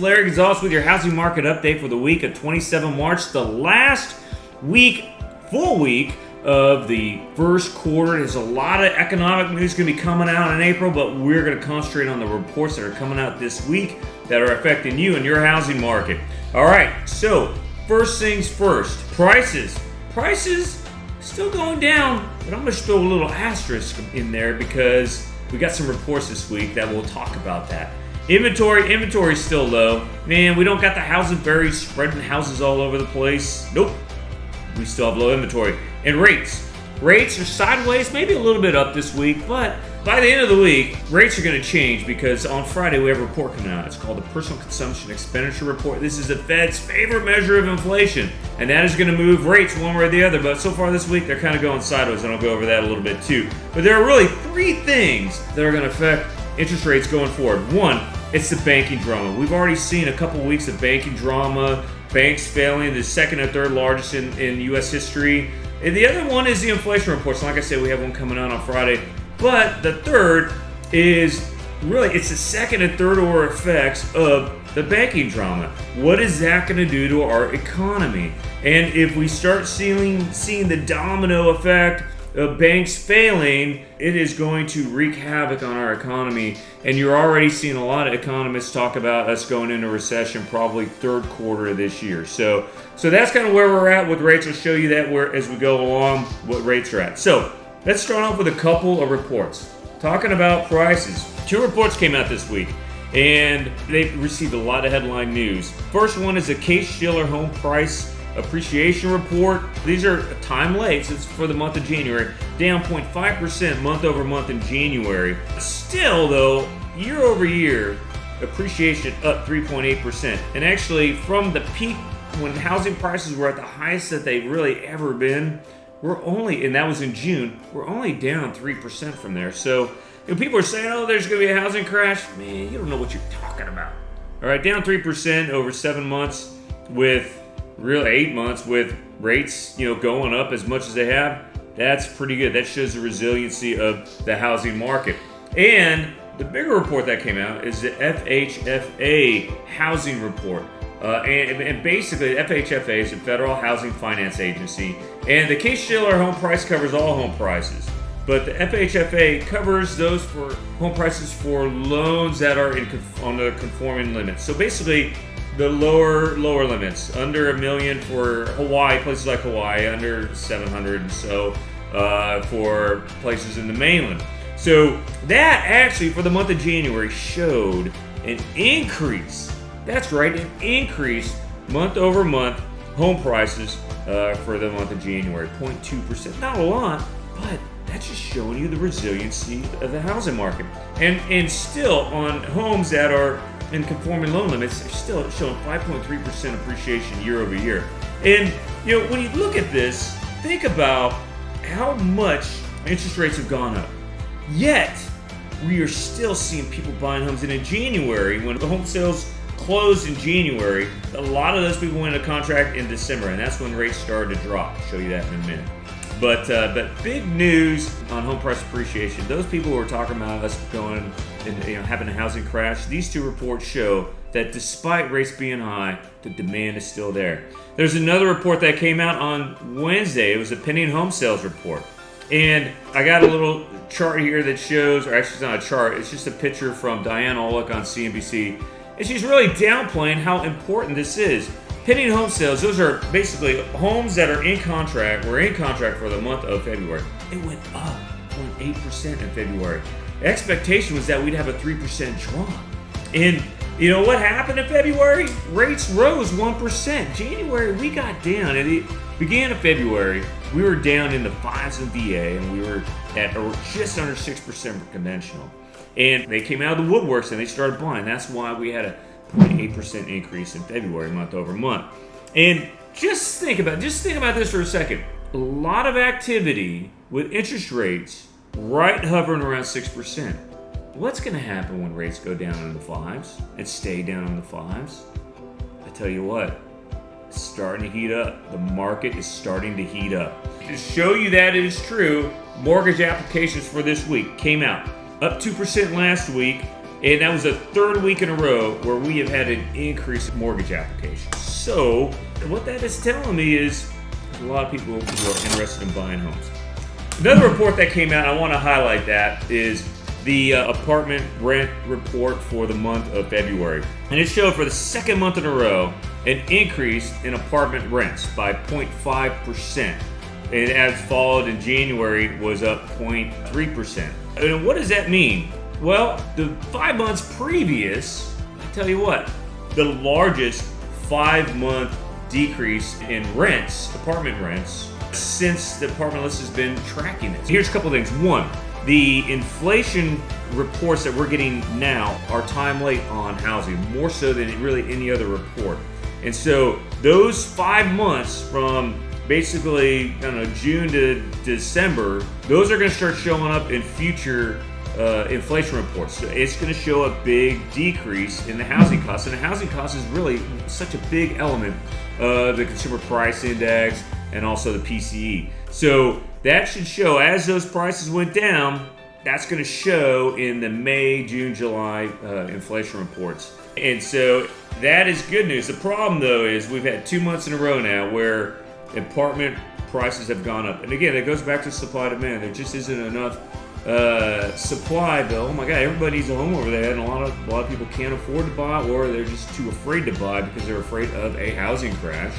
Larry Gonzales with your housing market update for the week of 27 March, the last week, full week of the first quarter. There's a lot of economic news going to be coming out in April, but we're going to concentrate on the reports that are coming out this week that are affecting you and your housing market. All right, so first things first, prices. Prices still going down, but I'm going to throw a little asterisk in there because we got some reports this week that we'll talk about that. Inventory is still low. Man, we don't got the housing fairies spreading houses all over the place. Nope. We still have low inventory. And rates. Rates are sideways, maybe a little bit up this week, but by the end of the week, rates are going to change because on Friday we have a report coming out. It's called the Personal Consumption Expenditure Report. This is the Fed's favorite measure of inflation, and that is going to move rates one way or the other. But so far this week, they're kind of going sideways, and I'll go over that a little bit too. But there are really three things that are going to affect interest rates going forward. One, it's the banking drama. We've already seen a couple weeks of banking drama, banks failing, the second and third largest in U.S. history. And the other one is the inflation reports. Like I said, we have one coming out on Friday. But the third is really, it's the second and third order effects of the banking drama. What is that going to do to our economy? And if we start seeing the domino effect of banks failing, it is going to wreak havoc on our economy. And you're already seeing a lot of economists talk about us going into recession probably third quarter of this year. So that's kind of where we're at with rates. I'll show you that as we go along what rates are at. So let's start off with a couple of reports. Talking about prices. Two reports came out this week, and they received a lot of headline news. First one is a Case-Shiller home price appreciation report. These are time late, so it's for the month of January, down 0.5% month over month in January. Still, though, year over year, appreciation up 3.8%. And actually, from the peak when housing prices were at the highest that they've really ever been, and that was in June, we're only down 3% from there. So people are saying, oh, there's going to be a housing crash. Man, you don't know what you're talking about. All right, down 3% over 7 months with really 8 months with rates, going up as much as they have. That's pretty good. That shows the resiliency of the housing market. And the bigger report that came out is the FHFA housing report. And basically, the FHFA is the Federal Housing Finance Agency. And the Case-Shiller home price covers all home prices. But the FHFA covers those for home prices for loans that are on the conforming limits. So basically, the lower limits, under $1 million for Hawaii, places like Hawaii, under 700 and so for places in the mainland. So that actually, for the month of January, showed an increase. That's right, an increase month over month home prices for the month of January, 0.2%. Not a lot, but that's just showing you the resiliency of the housing market. And still, on homes that are in conforming loan limits, they're still showing 5.3% appreciation year over year. And when you look at this, think about how much interest rates have gone up. Yet, we are still seeing people buying homes. And in January, when the home sales closed in January, a lot of those people went into contract in December, and that's when rates started to drop. I'll show you that in a minute. But big news on home price appreciation. Those people who are talking about us going and having a housing crash, these two reports show that despite rates being high, the demand is still there. There's another report that came out on Wednesday. It was a pending home sales report. And I got a little chart here that shows, or actually it's not a chart, it's just a picture from Diane Olick on CNBC. And she's really downplaying how important this is. Pending home sales, those are basically homes that are in contract, were in contract for the month of February. It went up 0.8% in February. The expectation was that we'd have a 3% drop. And you know what happened in February? Rates rose 1%. January, we got down. At the beginning of February, we were down in the 5s in VA, and we were at just under 6% for conventional. And they came out of the woodworks and they started buying. That's why we had a 0.8% increase in February month over month. And just think about this for a second. A lot of activity with interest rates right hovering around 6%. What's going to happen when rates go down in the 5s and stay down in the 5s? I tell you what, it's starting to heat up. The market is starting to heat up. To show you that it is true, mortgage applications for this week came out. Up 2% last week, And that was the third week in a row where we have had an increase in mortgage applications. So what that is telling me is a lot of people who are interested in buying homes. Another report that came out, I want to highlight that, is the apartment rent report for the month of February. And it showed for the second month in a row an increase in apartment rents by 0.5%. And as followed in January was up 0.3%. And what does that mean? Well, the 5 months previous, I tell you what, the largest 5-month decrease in rents, apartment rents, since the apartment list has been tracking this. Here's a couple things. One, the inflation reports that we're getting now are time late on housing, more so than really any other report. And so those 5 months from basically June to December, those are going to start showing up in future inflation reports. So it's going to show a big decrease in the housing costs, and the housing cost is really such a big element of the consumer price index and also the PCE. So that should show, as those prices went down, that's going to show in the May, June, July inflation reports. And so that is good news. The problem, though, is we've had 2 months in a row now where apartment prices have gone up. And again, it goes back to supply demand. There just isn't enough supply, though. Oh my God, everybody needs a home over there, and a lot of people can't afford to buy, or they're just too afraid to buy because they're afraid of a housing crash.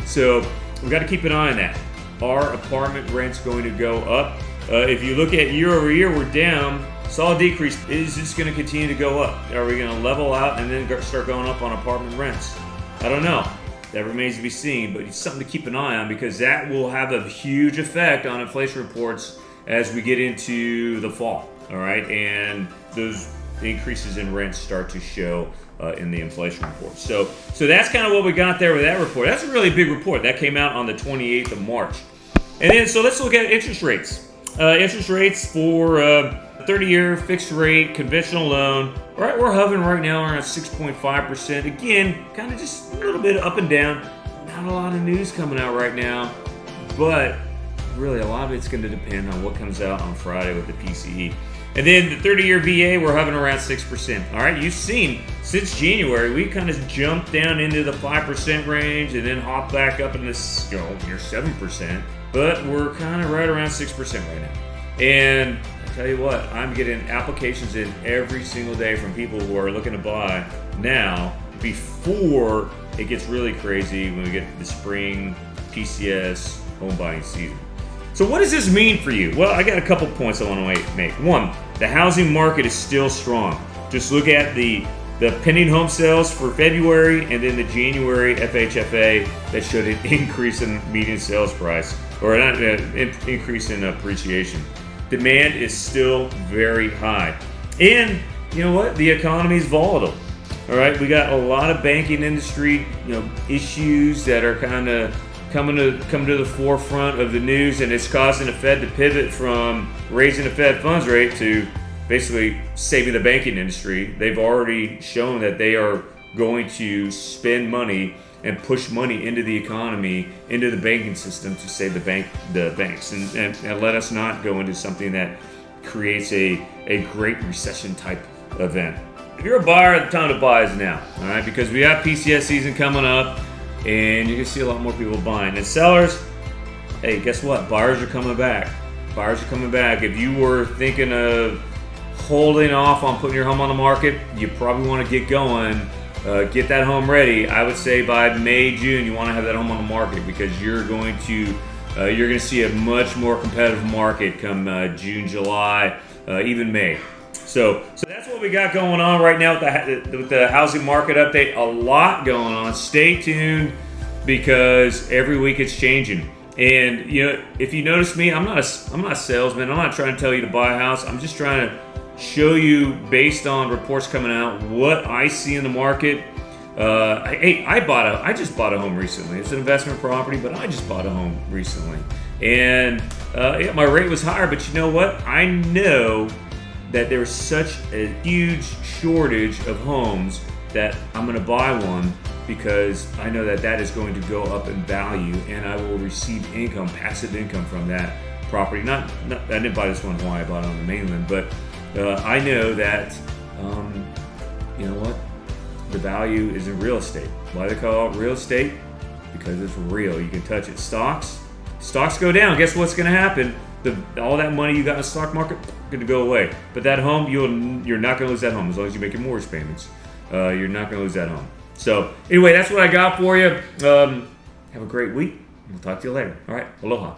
So we've got to keep an eye on that. Are apartment rents going to go up? If you look at year over year, we're down. Solid decrease. Is this going to continue to go up? Are we going to level out and then start going up on apartment rents? I don't know. That remains to be seen, but it's something to keep an eye on because that will have a huge effect on inflation reports as we get into the fall, all right? And those increases in rents start to show in the inflation report. So that's kind of what we got there with that report. That's a really big report. That came out on the 28th of March. And then, so let's look at interest rates. Interest rates for 30-year fixed rate conventional loan. All right, we're hovering right now around 6.5%. Again, kind of just a little bit up and down. Not a lot of news coming out right now, but really a lot of it's going to depend on what comes out on Friday with the PCE. And then the 30-year VA, we're hovering around 6%. All right, you've seen since January, we kind of jumped down into the 5% range and then hopped back up into near 7%. But we're kind of right around 6% right now. And I tell you what, I'm getting applications in every single day from people who are looking to buy now before it gets really crazy when we get the spring PCS home buying season. So what does this mean for you? Well, I got a couple points I want to make. One, the housing market is still strong. Just look at the pending home sales for February and then the January FHFA that showed an increase in median sales price, or not increase in appreciation. Demand is still very high. And you know what? The economy is volatile. All right, we got a lot of banking industry, issues that are kind of come to the forefront of the news, and it's causing the Fed to pivot from raising the Fed funds rate to basically saving the banking industry. They've already shown that they are going to spend money and push money into the economy, into the banking system to save the banks, and let us not go into something that creates a great recession type event. If you're a buyer, the time to buy is now, all right? Because we have PCS season coming up, and you're gonna see a lot more people buying. And sellers, hey, guess what? Buyers are coming back. Buyers are coming back. If you were thinking of holding off on putting your home on the market, you probably want to get going. Get that home ready. I would say by May, June, you want to have that home on the market because you're going to see a much more competitive market come June, July, even May. So that's what we got going on right now with the housing market update. A lot going on. Stay tuned because every week it's changing. And if you notice me, I'm not a salesman. I'm not trying to tell you to buy a house. I'm just trying to show you based on reports coming out what I see in the market. I just bought a home recently. It's an investment property, but I just bought a home recently. And my rate was higher, but you know what? I know that there's such a huge shortage of homes that I'm going to buy one because I know that is going to go up in value and I will receive income, passive income from that property. I didn't buy this one in Hawaii, I bought it on the mainland, but I know that you know what? The value is in real estate. Why do they call it real estate? Because it's real. You can touch it. Stocks go down. Guess what's going to happen? All that money you got in the stock market going to go away. But that home, you're not going to lose that home as long as you make your mortgage payments. You're not going to lose that home. So anyway, that's what I got for you. Have a great week. We'll talk to you later. All right. Aloha.